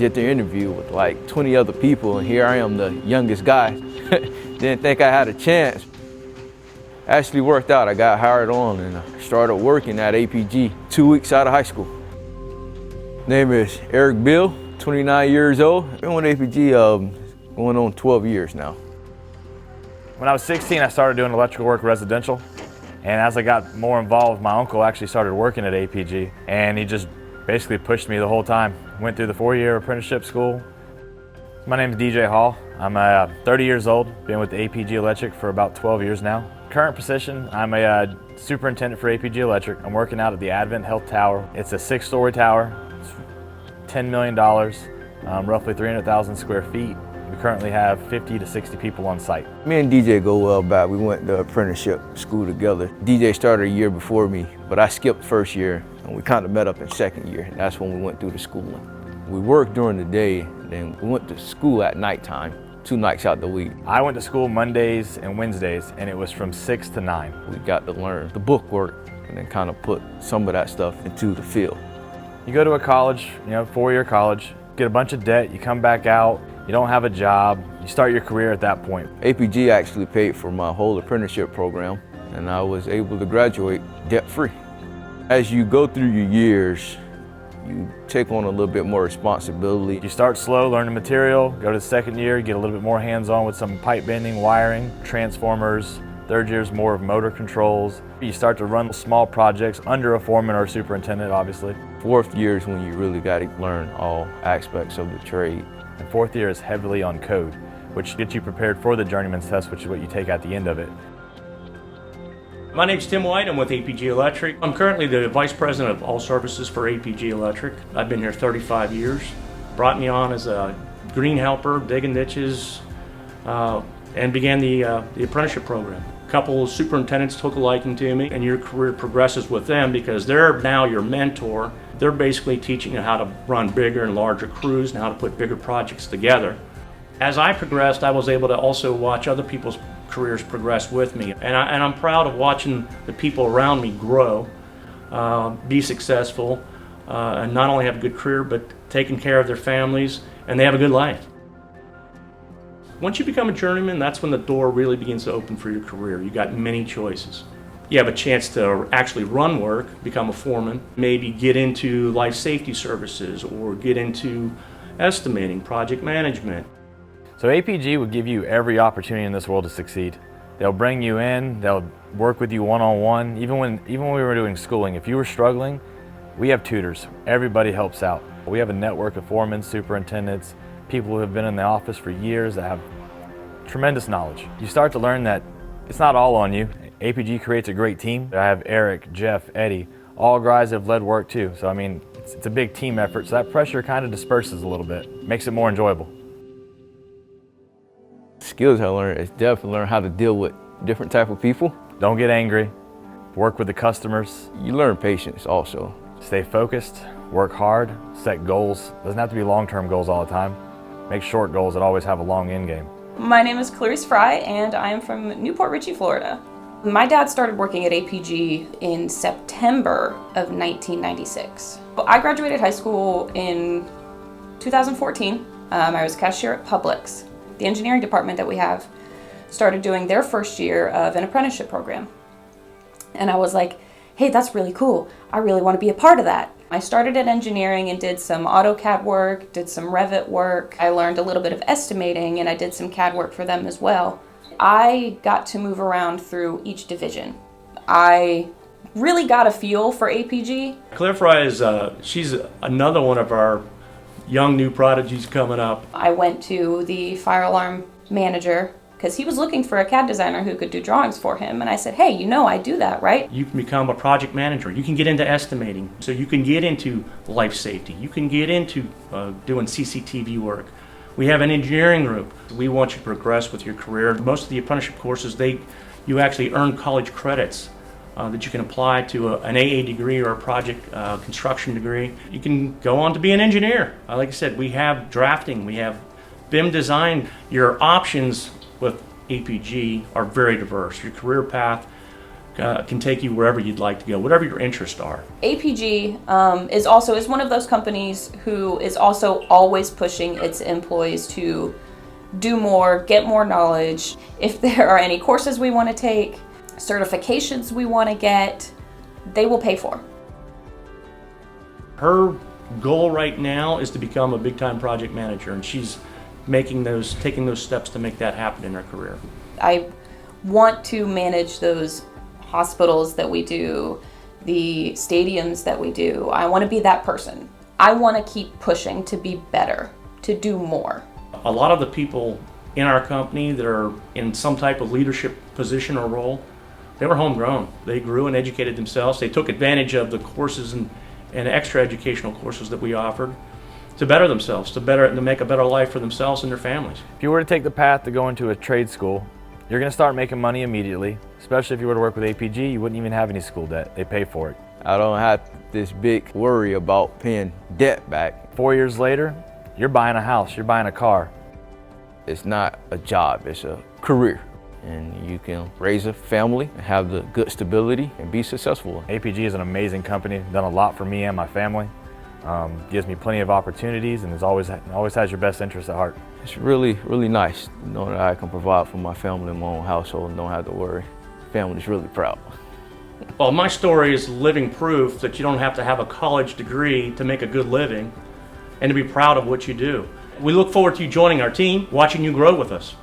did the interview with like 20 other people, and here I am, the youngest guy. Didn't think I had a chance. Actually worked out. I got hired on and I started working at APG 2 weeks out of high school. Name is Eric Bill, 29 years old. Been with APG going on 12 years now. When I was 16, I started doing electrical work residential. And as I got more involved, my uncle actually started working at APG, and he just basically pushed me the whole time. Went through the 4-year apprenticeship school. My name is DJ Hall. I'm 30 years old, been with APG Electric for about 12 years now. Current position, I'm a superintendent for APG Electric. I'm working out at the Advent Health Tower. It's a 6-story tower, it's $10 million, roughly 300,000 square feet. We currently have 50 to 60 people on site. Me and DJ go well back. We went to apprenticeship school together. DJ started a year before me, but I skipped first year, and we kind of met up in second year. That's when we went through the schooling. We worked during the day, then we went to school at nighttime, 2 nights out the week. I went to school Mondays and Wednesdays, and it was from 6 to 9. We got to learn the book work and then kind of put some of that stuff into the field. You go to a college, 4-year college, get a bunch of debt, you come back out, you don't have a job, you start your career at that point. APG actually paid for my whole apprenticeship program, and I was able to graduate debt-free. As you go through your years, you take on a little bit more responsibility. You start slow, learn the material, go to the second year, get a little bit more hands-on with some pipe bending, wiring, transformers. Third year is more of motor controls. You start to run small projects under a foreman or a superintendent, obviously. Fourth year is when you really got to learn all aspects of the trade. And fourth year is heavily on code, which gets you prepared for the journeyman's test, which is what you take at the end of it. My name's Tim White. I'm with APG Electric. I'm currently the Vice President of All Services for APG Electric. I've been here 35 years. Brought me on as a green helper, digging ditches, and began the apprenticeship program. A couple of superintendents took a liking to me, and your career progresses with them because they're now your mentor. They're basically teaching you how to run bigger and larger crews and how to put bigger projects together. As I progressed, I was able to also watch other people's careers progress with me. And I'm proud of watching the people around me grow, be successful, and not only have a good career, but taking care of their families, and they have a good life. Once you become a journeyman, that's when the door really begins to open for your career. You got many choices. You have a chance to actually run work, become a foreman, maybe get into life safety services or get into estimating, project management. So APG will give you every opportunity in this world to succeed. They'll bring you in, they'll work with you one-on-one. Even when we were doing schooling, if you were struggling, we have tutors. Everybody helps out. We have a network of foremen, superintendents, people who have been in the office for years that have tremendous knowledge. You start to learn that it's not all on you. APG creates a great team. I have Eric, Jeff, Eddie, all guys that have led work too. So I mean, it's a big team effort, so that pressure kind of disperses a little bit, makes it more enjoyable. Skills I learned is definitely learn how to deal with different type of people. Don't get angry, work with the customers. You learn patience also. Stay focused, work hard, set goals. Doesn't have to be long-term goals all the time. Make short goals that always have a long end game. My name is Clarice Fry, and I am from Newport Richey, Florida. My dad started working at APG in September of 1996. I graduated high school in 2014. I was a cashier at Publix. The engineering department that we have started doing their first year of an apprenticeship program. And I was like, hey, that's really cool. I really want to be a part of that. I started at engineering and did some AutoCAD work, did some Revit work. I learned a little bit of estimating, and I did some CAD work for them as well. I got to move around through each division. I really got a feel for APG. Claire Fry is she's another one of our young new prodigies coming up. I went to the fire alarm manager because he was looking for a CAD designer who could do drawings for him. And I said, hey, I do that, right? You can become a project manager. You can get into estimating. So you can get into life safety. You can get into doing CCTV work. We have an engineering group. We want you to progress with your career. Most of the apprenticeship courses, you actually earn college credits that you can apply to an AA degree or a project construction degree. You can go on to be an engineer. Like I said, we have drafting, we have BIM design. Your options with APG are very diverse. Your career path can take you wherever you'd like to go, whatever your interests are. APG is one of those companies who is also always pushing its employees to do more, get more knowledge. If there are any courses we want to take, certifications we want to get, they will pay for. Her goal right now is to become a big-time project manager, and she's taking those steps to make that happen in her career. I want to manage those hospitals that we do, the stadiums that we do. I want to be that person. I want to keep pushing to be better, to do more. A lot of the people in our company that are in some type of leadership position or role, they were homegrown. They grew and educated themselves. They took advantage of the courses and extra educational courses that we offered to better themselves, to make a better life for themselves and their families. If you were to take the path to go into a trade school, you're going to start making money immediately, especially if you were to work with APG. You wouldn't even have any school debt. They pay for it. I don't have this big worry about paying debt back. 4 years later, you're buying a house, you're buying a car. It's not a job, it's a career. And you can raise a family, have the good stability, and be successful. APG is an amazing company, done a lot for me and my family. Gives me plenty of opportunities, and always has your best interest at heart. It's really, really nice to know that I can provide for my family and my own household and don't have to worry. Family's really proud. Well, my story is living proof that you don't have to have a college degree to make a good living and to be proud of what you do. We look forward to you joining our team, watching you grow with us.